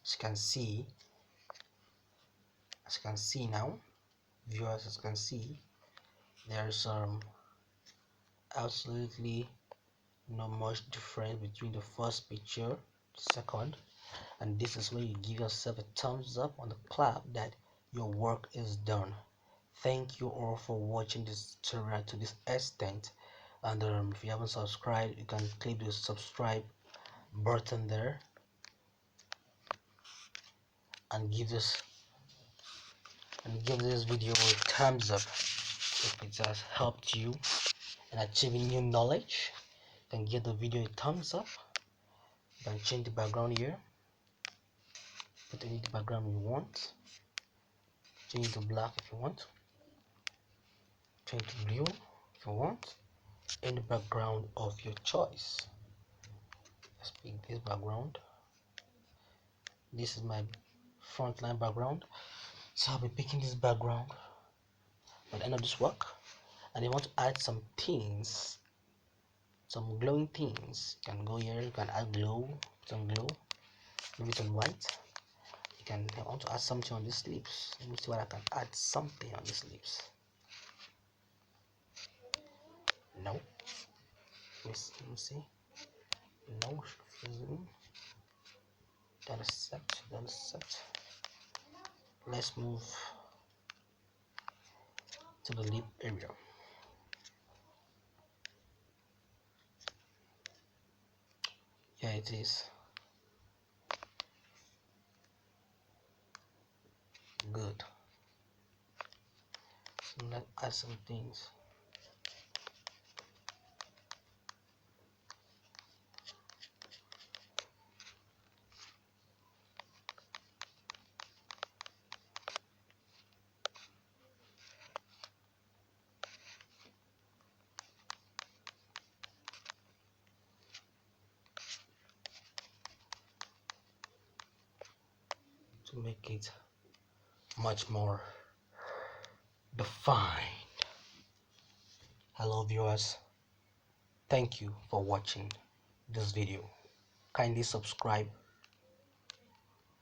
As you can see now, viewers, as you can see, there's absolutely not much difference between the first picture, second, and this is where you give yourself a thumbs up on the clap that your work is done. Thank you all for watching this tutorial to this extent, and if you haven't subscribed, you can click the subscribe button there and give this video a thumbs up if it has helped you in achieving new knowledge. You can give the video a thumbs up. You can change the background here, put any background you want, change it to black if you want, change to blue if you want, any background of your choice. Let's pick this background. This is my frontline background, so I'll be picking this background at the end of this work. And you want to add some things, some glowing things, you can go here, you can add some glow, maybe some white. I want to add something on these lips. Let me see what I can add something on these lips. No. Let me see. No. That is set. Let's move to the lip area. Yeah, it is. Good. So let's add some things. To make it much more defined. Hello viewers, thank you for watching this video. Kindly subscribe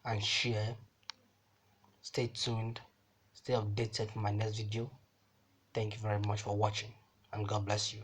and share. Stay tuned, stay updated for my next video. Thank you very much for watching, and God bless you.